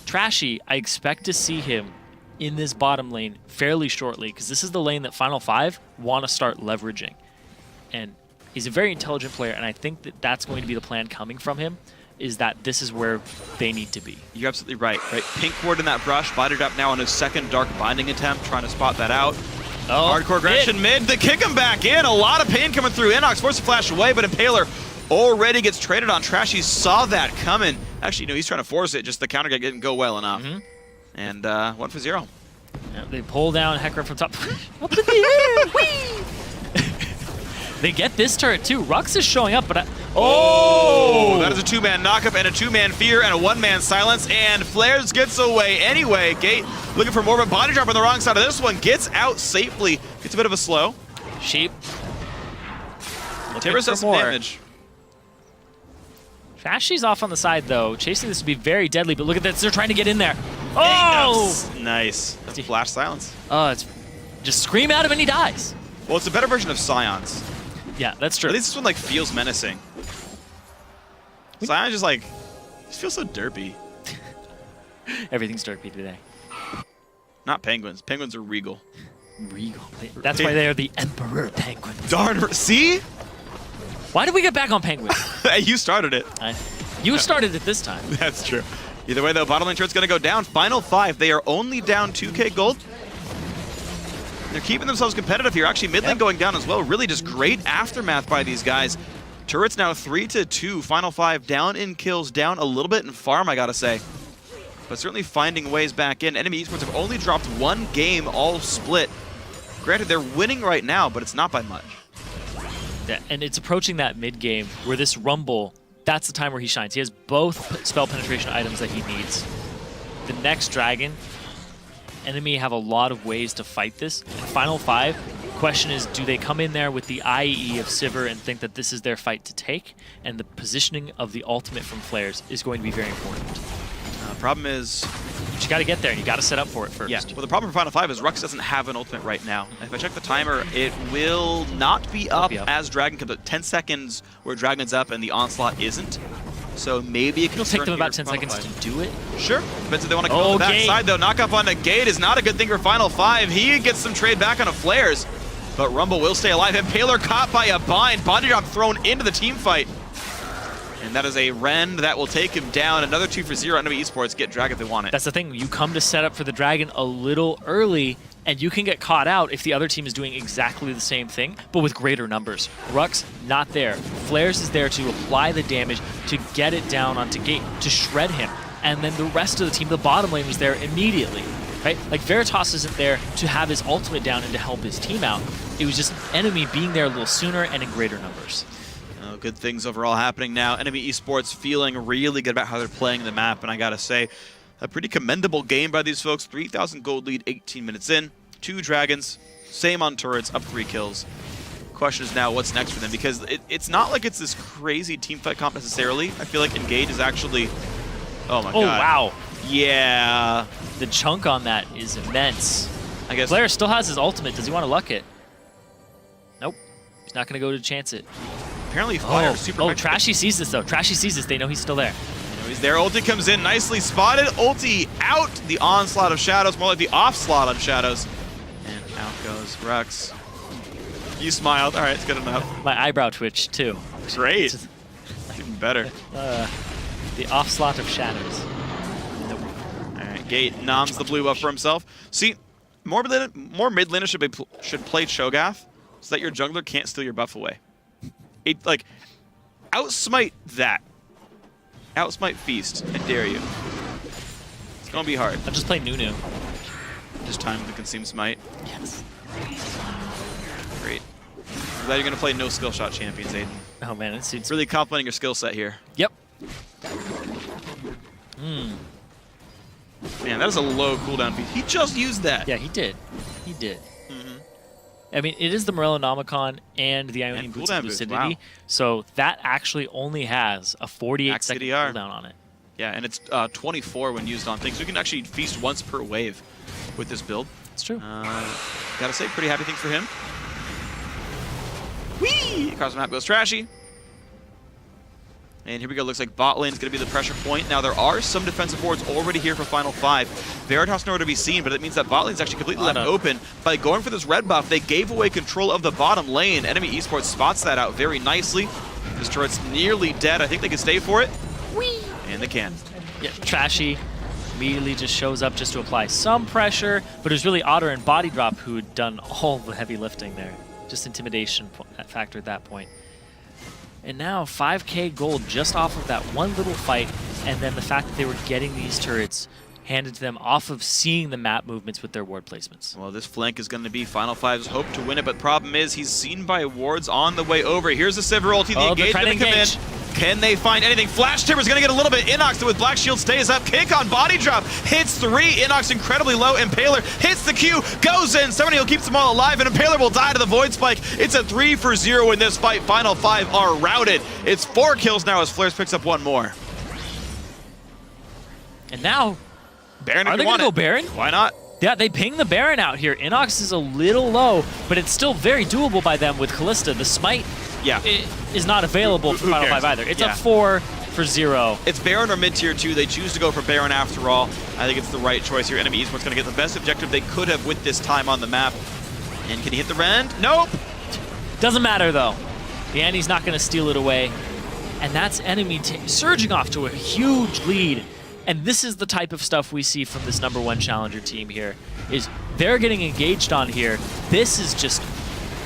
S2: Trashy, I expect to see him in this bottom lane fairly shortly, because this is the lane that Final 5 want to start leveraging. And he's a very intelligent player, and I think that that's going to be the plan coming from him, is that this is where they need to be.
S1: You're absolutely right. Pink ward in that brush, Bodied Up now on his second Dark Binding attempt, trying to spot that out.
S2: Oh,
S1: hardcore aggression mid, they kick him back in. A lot of pain coming through. Inox forced to flash away, but Impaler already gets traded on. Trashy saw that coming. Actually, no, he's trying to force it, just the counter guy didn't go well enough. And 1 for 0.
S2: Yeah, they pull down Hecarim from top. Up in the air! Whee! They get this turret too. Rux is showing up, but
S1: oh! That is a 2-man knockup and a 2-man fear and a 1-man silence, and Flares gets away anyway. Gate looking for more, but Body Drop on the wrong side of this one. Gets out safely. Gets a bit of a slow.
S2: Sheep.
S1: Tibbers has some damage.
S2: Trashy's off on the side though. Chasing this would be very deadly, but look at this. They're trying to get in there. Oh!
S1: Nice. That's a flash silence.
S2: It's just scream at him and he dies.
S1: Well, it's a better version of Scions.
S2: Yeah, that's true.
S1: At least this one like feels menacing. Scion just like feels so derpy.
S2: Everything's derpy today.
S1: Not penguins. Penguins are regal.
S2: Regal. That's why they are the Emperor Penguins.
S1: Darn. See?
S2: Why did we get back on Penguin?
S1: You started it.
S2: You started it this time.
S1: That's true. Either way, though, bottom lane turret's going to go down. Final 5. They are only down 2k gold. They're keeping themselves competitive here. Actually, mid lane going down as well. Really just great aftermath by these guys. Turret's now 3-2. Final 5 down in kills, down a little bit in farm, I gotta say. But certainly finding ways back in. NME eSports have only dropped 1 game all split. Granted, they're winning right now, but it's not by much.
S2: Yeah, and it's approaching that mid game where this Rumble, that's the time where he shines. He has both spell penetration items that he needs. The next Dragon, NME have a lot of ways to fight this. In Final 5, question is, do they come in there with the IE of Sivir and think that this is their fight to take? And the positioning of the ultimate from Flares is going to be very important.
S1: Problem is,
S2: but you got to get there and you got to set up for it first.
S1: Yeah. Well, the problem for Final 5 is Rux doesn't have an ultimate right now. If I check the timer, it will not be up as Dragon comes up. 10 seconds where Dragon's up and the onslaught isn't. So maybe it can
S2: take them about 10 seconds to do it.
S1: Sure. Depends if they want to go to the backside, though. Knock up on the gate is not a good thing for Final 5. He gets some trade back on a Flares, but Rumble will stay alive. Impaler caught by a bind. Body drop thrown into the team fight. And that is a Rend that will take him down. Another 2 for 0. NME eSports get Dragon if they want it.
S2: That's the thing. You come to set up for the Dragon a little early, and you can get caught out if the other team is doing exactly the same thing, but with greater numbers. Rux, not there. Flares is there to apply the damage, to get it down onto gate, to shred him. And then the rest of the team, the bottom lane, was there immediately. Right? Like, Veritas isn't there to have his ultimate down and to help his team out. It was just NME being there a little sooner and in greater numbers.
S1: Good things overall happening now. NME eSports feeling really good about how they're playing the map, and I gotta say, a pretty commendable game by these folks. 3,000 gold lead, 18 minutes in. 2 Dragons, same on turrets, up 3 kills. Question is now, what's next for them? Because it's not like it's this crazy team fight comp necessarily. I feel like Engage is actually... Oh my god.
S2: Oh, wow.
S1: Yeah.
S2: The chunk on that is immense.
S1: I guess...
S2: Flair still has his ultimate. Does he want to luck it? Nope. He's not going to go to chance it.
S1: Apparently Fire super
S2: Oh, Trashy sees this, though. Trashy sees this. They know he's still there.
S1: He's there. Ulti comes in. Nicely spotted. Ulti out. The onslaught of Shadows. More like the offslaught of Shadows. And out goes Rux. You smiled. All right, it's good enough.
S2: My eyebrow twitched, too.
S1: Great. Even better.
S2: The offslaught of Shadows.
S1: Nope. All right, Gate noms the blue buff for himself. See, more mid laners should play Cho'Gath so that your jungler can't steal your buff away. Like, outsmite that. Outsmite Feast. I dare you. It's gonna be hard.
S2: I'll just play Nunu.
S1: Just time to consume smite.
S2: Yes.
S1: Great. I'm glad you're gonna play no skill shot champions, Aiden.
S2: Oh man, it suits
S1: really complimenting your skill set here.
S2: Yep.
S1: Man, that is a low cooldown feat. He just used that.
S2: Yeah, he did. He did. I mean, it is the Morellonomicon and the Ionian Boots of Lucidity, so that actually only has a 48-second cooldown on it.
S1: Yeah, and it's 24 when used on things. So you can actually feast once per wave with this build.
S2: It's true.
S1: Gotta say, pretty happy thing for him. Whee! Across the map goes Trashy. And here we go. Looks like bot lane is going to be the pressure point. Now, there are some defensive wards already here for Final 5. Veritas nowhere to be seen, but it means that bot lane is actually completely left open. By going for this red buff, they gave away control of the bottom lane. NME eSports spots that out very nicely. This turret's nearly dead. I think they can stay for it. Whee! And they can.
S2: Yeah, Trashy immediately just shows up just to apply some pressure, but it was really Otter and Body Drop who had done all the heavy lifting there. Just intimidation factor at that point. And now 5k gold just off of that one little fight, and then the fact that they were getting these turrets handed to them off of seeing the map movements with their ward placements.
S1: Well, this flank is going to be Final 5's hope to win it, but problem is he's seen by wards on the way over. Here's the Sivir ulti, the engage going to come in. Can they find anything? Flash Timber's going to get a little bit. Inox with Black Shield stays up. Kick on Body Drop. Hits 3. Inox incredibly low. Impaler hits the Q. Goes in. Somebody will keep them all alive. And Impaler will die to the Void Spike. It's a 3 for 0 in this fight. Final 5 are routed. It's 4 kills now as Flares picks up 1 more.
S2: And now,
S1: Baron,
S2: are they going to go Baron?
S1: Why not?
S2: Yeah, they ping the Baron out here. Inox is a little low, but it's still very doable by them with Callista. The Smite is not available for Final 5 either. It's a 4 for 0.
S1: It's Baron or mid-tier 2. They choose to go for Baron after all. I think it's the right choice here. NME eSports going to get the best objective they could have with this time on the map. And can he hit the Rend? Nope.
S2: Doesn't matter, though. The Andy's not going to steal it away. And that's NME surging off to a huge lead. And this is the type of stuff we see from this #1 challenger team here, is they're getting engaged on here. This is just,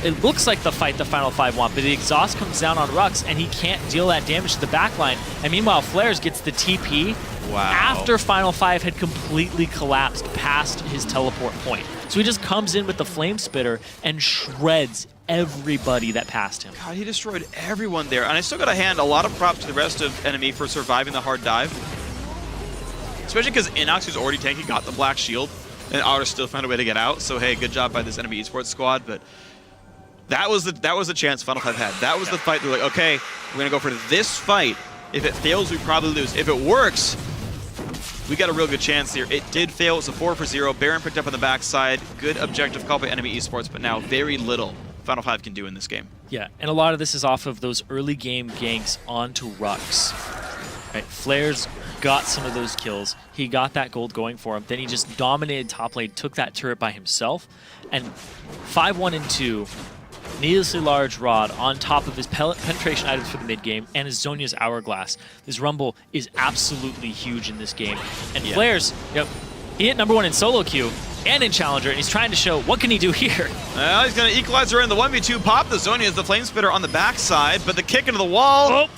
S2: it looks like the fight the Final Five want, but the exhaust comes down on Rux, and he can't deal that damage to the backline. And meanwhile, Flares gets the TP after Final Five had completely collapsed past his teleport point. So he just comes in with the Flame Spitter and shreds everybody that passed him.
S1: God, he destroyed everyone there. And I still got to hand a lot of props to the rest of NME for surviving the hard dive. Especially because NACS, who's already tanky, got the black shield, and Otter still found a way to get out. So hey, good job by this NME eSports squad. But that was the chance Final Five had. That was the fight. They're like, okay, we're gonna go for this fight. If it fails, we probably lose. If it works, we got a real good chance here. It did fail. It's a 4 for 0. Baron picked up on the backside. Good objective call by NME eSports, but now very little Final Five can do in this game.
S2: Yeah, and a lot of this is off of those early game ganks onto Rux. Right, Flares got some of those kills. He got that gold going for him. Then he just dominated top lane, took that turret by himself. And 5-1 and 2, needlessly large Rod on top of his penetration items for the mid game and his Zhonya's Hourglass. This Rumble is absolutely huge in this game. And Flares, he hit #1 in solo queue and in challenger, and he's trying to show what can he do here.
S1: Well, he's going to equalize her in the 1v2 pop. The Zhonya is the Flame Spitter on the backside, but the kick into the wall.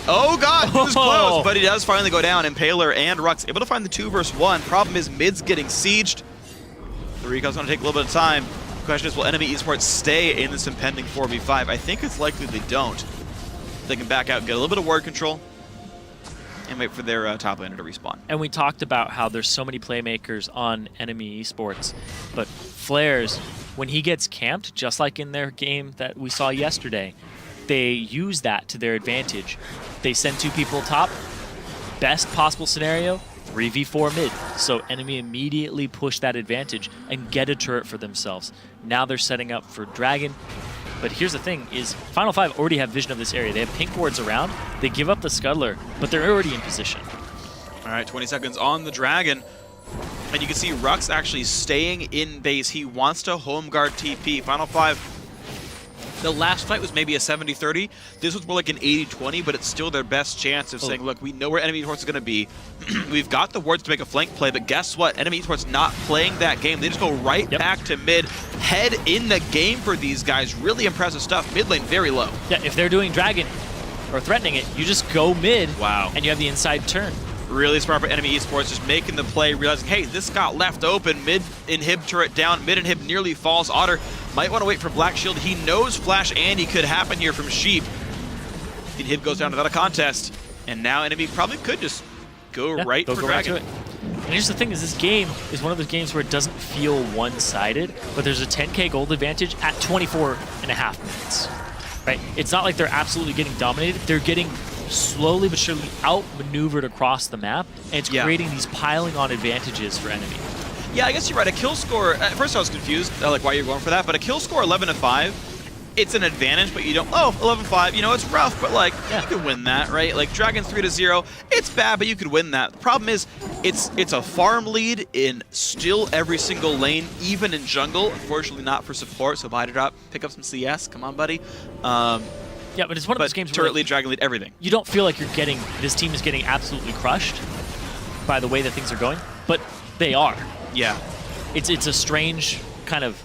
S1: Oh god, he was close, but he does finally go down. Impaler and Rux able to find the 2 versus 1. Problem is, mid's getting sieged. The recall's going to take a little bit of time. The question is, will NME eSports stay in this impending 4v5? I think it's likely they don't. They can back out and get a little bit of ward control and wait for their top laner to respawn.
S2: And we talked about how there's so many playmakers on NME eSports, but Flares, when he gets camped, just like in their game that we saw yesterday, they use that to their advantage. They send 2 people top. Best possible scenario, 3v4 mid. So NME immediately push that advantage and get a turret for themselves. Now they're setting up for Dragon. But here's the thing, is Final Five already have vision of this area. They have pink wards around. They give up the Scuttler, but they're already in position.
S1: All right, 20 seconds on the Dragon. And you can see Rux actually staying in base. He wants to home guard TP. Final Five, the last fight was maybe a 70-30. This was more like an 80-20, but it's still their best chance of saying, look, we know where NME eSports is going to be. We've got the wards to make a flank play, but guess what? NME eSports not playing that game. They just go right back to mid, head in the game for these guys. Really impressive stuff. Mid lane very low.
S2: Yeah, if they're doing Dragon or threatening it, you just go mid.
S1: Wow.
S2: And you have the inside turn.
S1: Really smart for NME eSports, just making the play, realizing, hey, this got left open. Mid inhib turret down, mid inhib nearly falls. Otter might want to wait for Black Shield. He knows Flash Andy could happen here from Sheep. The inhib goes down without a contest, and now NME probably could just go right for Dragon.
S2: Right to it. And here's the thing, is this game is one of those games where it doesn't feel one-sided, but there's a 10k gold advantage at 24.5 minutes. Right? It's not like they're absolutely getting dominated. They're getting slowly but surely outmaneuvered across the map, and it's creating these piling on advantages for enemy.
S1: Yeah, I guess you're right. A kill score, at first I was confused, like why you're going for that, but a kill score 11-5, it's an advantage, but you don't, 11-5, you know, it's rough, but like, you could win that, right? Like Dragon 3-0, it's bad, but you could win that. The problem is, it's a farm lead in still every single lane, even in jungle. Unfortunately not for support, so buy to drop, pick up some CS, come on, buddy.
S2: Yeah, but it's one of those games
S1: turret
S2: where
S1: lead, Dragon lead, everything.
S2: You don't feel like you're getting, this team is getting absolutely crushed by the way that things are going, but they are.
S1: Yeah.
S2: It's a strange kind of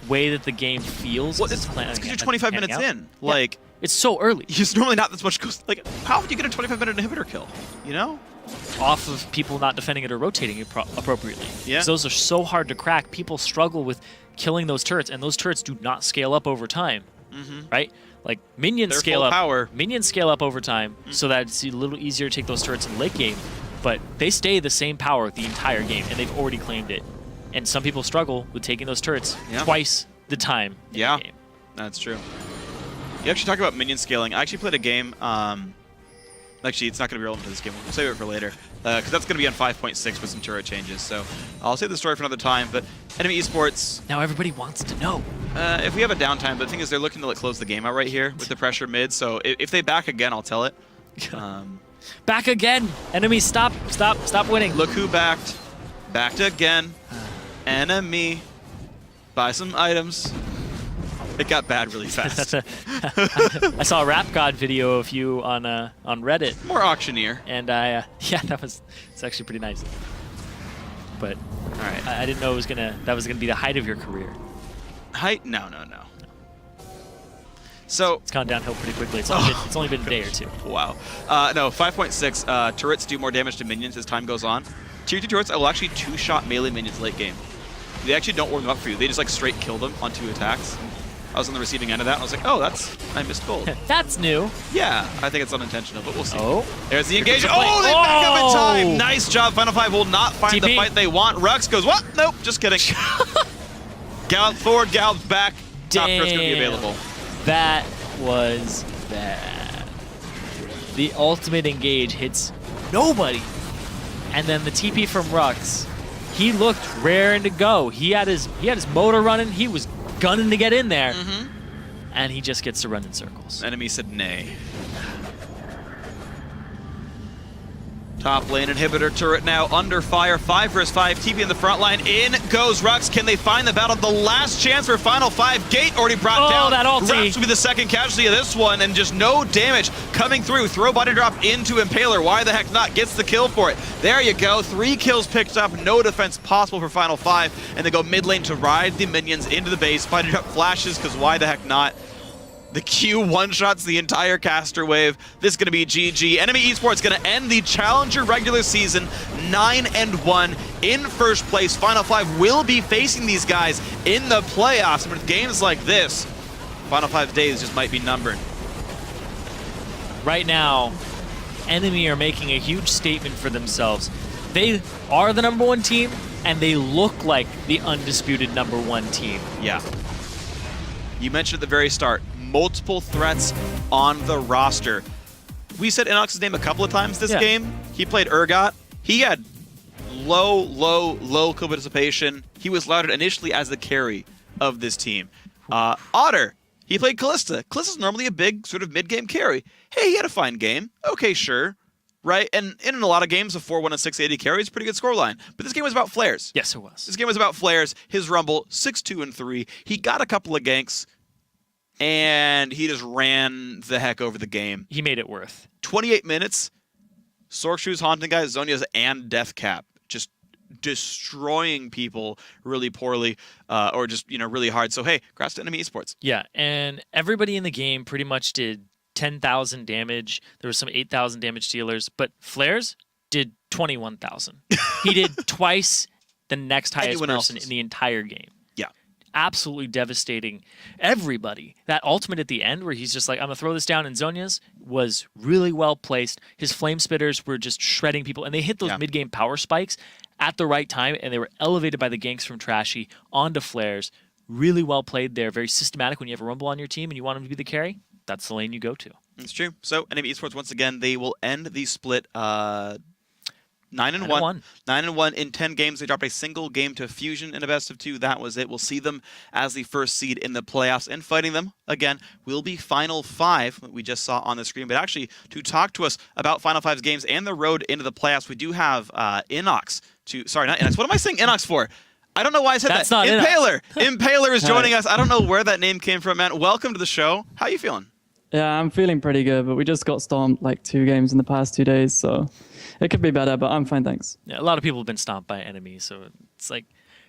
S2: way that the game feels.
S1: Well, it's because you're 25 minutes in. Like,
S2: it's so early.
S1: It's normally not this much. Like, how would you get a 25-minute inhibitor kill? You know?
S2: Off of people not defending it or rotating it appropriately.
S1: Yeah.
S2: Those are so hard to crack. People struggle with killing those turrets, and those turrets do not scale up over time. Right? Like minions scale up.
S1: Power.
S2: Minions scale up over time, so that it's a little easier to take those turrets in late game. But they stay the same power the entire game, and they've already claimed it. And some people struggle with taking those turrets twice the time in the game.
S1: That's true. You actually talk about minion scaling. I actually played a game. Actually, it's not going to be relevant to this game. We'll save it for later, because that's going to be on 5.6 with some turret changes. So I'll save the story for another time. But NME eSports.
S2: Now everybody wants to know.
S1: If we have a downtime, but the thing is, they're looking to close the game out right here with the pressure mid. So if they back again, I'll tell it.
S2: Back again. Enemy, stop winning.
S1: Look who backed. Backed again. NME. Buy some items. It got bad really fast.
S2: I saw a Rap God video of you on Reddit.
S1: More auctioneer.
S2: And yeah, it's actually pretty nice. But
S1: All right.
S2: I didn't know that was gonna be the height of your career.
S1: Height? No. So
S2: It's gone downhill pretty quickly. It's only been a day or two.
S1: wow. No, 5.6. Turrets do more damage to minions as time goes on. Tier 2 turrets will actually two-shot melee minions late game. They actually don't warm them up for you. They just like straight kill them on 2 attacks. I was on the receiving end of that, and I was like, oh, I missed gold.
S2: That's new.
S1: Yeah, I think it's unintentional, but we'll see.
S2: Oh.
S1: There's the engagement. Oh, they back up in time. Nice job. Final 5 will not find the fight they want. Rux goes, what? Nope, just kidding. Gallop forward, gallop back. Top turret's going to be available.
S2: That was bad. The ultimate engage hits nobody. And then the TP from Rux, he looked raring to go. He had his motor running. He was gunning to get in there. And he just gets to run in circles.
S1: Enemy said nay. Top lane inhibitor turret now under fire. 5 versus 5. TP in the front line. In goes Rux. Can they find the battle? The last chance for Final 5. Gate already brought down.
S2: That ulti.
S1: Rux will be the second casualty of this one, and just no damage coming through. Throw body drop into Impaler. Why the heck not? Gets the kill for it. There you go. 3 kills picked up. No defense possible for Final 5. And they go mid lane to ride the minions into the base. Body drop flashes, because why the heck not? The Q one-shots the entire caster wave. This is going to be GG. NME eSports going to end the Challenger regular season 9-1 in first place. Final 5 will be facing these guys in the playoffs. And with games like this, Final 5's days just might be numbered.
S2: Right now, NME are making a huge statement for themselves. They are the #1 team, and they look like the undisputed #1 team.
S1: Yeah. You mentioned at the very start, multiple threats on the roster. We said NOX's name a couple of times this game. He played Urgot. He had low kill participation. He was lauded initially as the carry of this team. Otter, he played Kalista. Kalista's normally a big sort of mid-game carry. Hey, he had a fine game. Okay, sure. Right? And in a lot of games, a 4-1 and 680 carry is a pretty good scoreline. But this game was about flares.
S2: Yes, it was.
S1: This game was about flares. His Rumble, 6-2 and 3. He got a couple of ganks, and he just ran the heck over the game.
S2: He made it worth.
S1: 28 minutes. Sorkshoes, Haunting Guys, Zonias, and Deathcap just destroying people really poorly, or just really hard. So hey, congrats to NME eSports.
S2: Yeah, and everybody in the game pretty much did 10,000 damage. There was some 8,000 damage dealers, but Flares did 21,000. He did twice the next highest person in the entire game.
S1: Yeah.
S2: Absolutely devastating everybody. That ultimate at the end where he's just like, I'm going to throw this down in Zonia's was really well placed. His flame spitters were just shredding people, and they hit those mid-game power spikes at the right time, and they were elevated by the ganks from Trashy onto Flares. Really well played there. Very systematic when you have a Rumble on your team and you want him to be the carry. That's the lane you go to.
S1: It's true. So NME eSports, once again, they will end the split 9-1. 9-1 in 10 games. They dropped a single game to Fusion in a best of 2. That was it. We'll see them as the first seed in the playoffs, and fighting them again will be Final 5, what we just saw on the screen. But actually, to talk to us about Final 5's games and the road into the playoffs, we do have Inox sorry, not Inox. What am I saying Inox for? I don't know why I said
S2: That's
S1: that.
S2: Not
S1: Impaler. Impaler is joining us. I don't know where that name came from, man. Welcome to the show. How you feeling?
S3: Yeah, I'm feeling pretty good, but we just got stomped like 2 games in the past 2 days, so it could be better, but I'm fine, thanks.
S2: Yeah, a lot of people have been stomped by NME, so it's like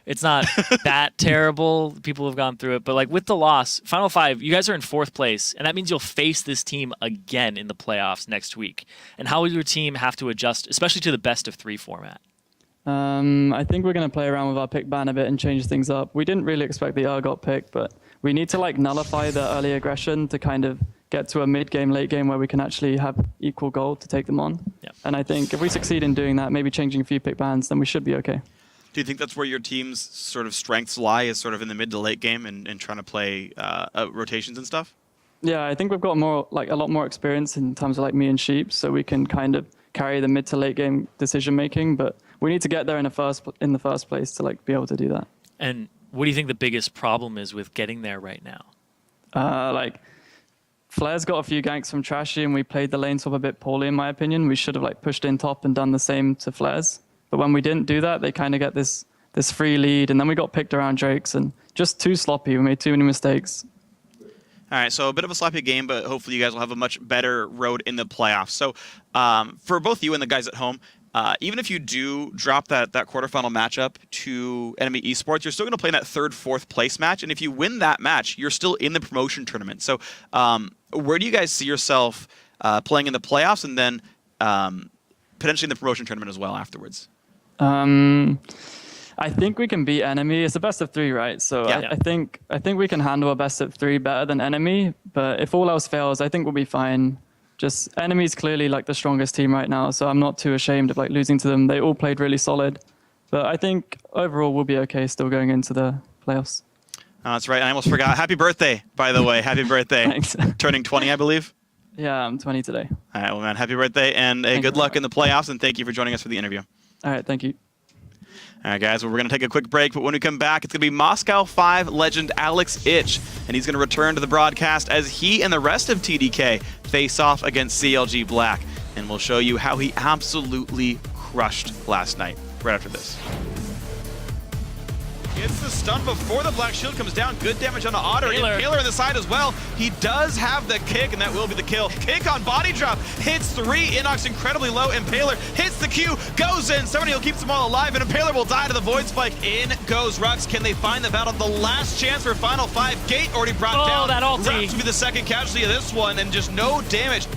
S2: it's not that terrible. People have gone through it, but like with the loss, Final 5, you guys are in 4th place, and that means you'll face this team again in the playoffs next week. And how will your team have to adjust, especially to the best of 3 format?
S3: I think we're going to play around with our pick ban a bit and change things up. We didn't really expect the Urgot pick, but we need to like nullify the early aggression to kind of get to a mid-game, late-game where we can actually have equal goal to take them on.
S2: Yeah.
S3: And I think if we succeed in doing that, maybe changing a few pick bans, then we should be okay.
S1: Do you think that's where your team's sort of strengths lie, is sort of in the mid to late game and trying to play rotations and stuff?
S3: Yeah, I think we've got a lot more experience in terms of like me and Sheep, so we can kind of carry the mid to late game decision making, but we need to get there in the first place to like be able to do that.
S2: And what do you think the biggest problem is with getting there right now?
S3: Like Flair's got a few ganks from Trashy, and we played the lane swap a bit poorly, in my opinion. We should have like pushed in top and done the same to Flair's. But when we didn't do that, they kind of get this free lead, and then we got picked around Drakes and just too sloppy. We made too many mistakes.
S1: All right, so a bit of a sloppy game, but hopefully you guys will have a much better road in the playoffs. So for both you and the guys at home, even if you do drop that quarterfinal matchup to NME eSports, you're still going to play in that 3rd, 4th place match. And if you win that match, you're still in the promotion tournament. So where do you guys see yourself playing in the playoffs and then potentially in the promotion tournament as well afterwards?
S3: I think we can beat NME. It's a best of 3, right? So
S1: Yeah.
S3: I think we can handle a best of 3 better than NME. But if all else fails, I think we'll be fine. Just NME's clearly like the strongest team right now, so I'm not too ashamed of like losing to them. They all played really solid, but I think overall we'll be okay still going into the playoffs.
S1: That's right. I almost forgot. Happy birthday, by the way. Happy birthday.
S3: Thanks.
S1: Turning 20, I believe.
S3: Yeah, I'm 20 today.
S1: All right, well, man, happy birthday and good luck in the playoffs, and thank you for joining us for the interview.
S3: All right, thank you.
S1: All right, guys, well, we're going to take a quick break, but when we come back, it's going to be Moscow 5 legend Alex Ich, and he's going to return to the broadcast as he and the rest of TDK face off against CLG Black, and we'll show you how he absolutely crushed last night, right after this. It's the stun before the Black Shield comes down. Good damage on the Otter. Taylor on the side as well. He does have the kick, and that will be the kill. Kick on body drop. Hits 3. Inox incredibly low. Impaler hits the Q. Goes in. Somebody will keep them all alive, and Impaler will die to the Void Spike. In goes Rux. Can they find the battle? The last chance for Final 5. Gate already brought down.
S2: That ulti.
S1: Rux will be the second casualty of this one, and just no damage.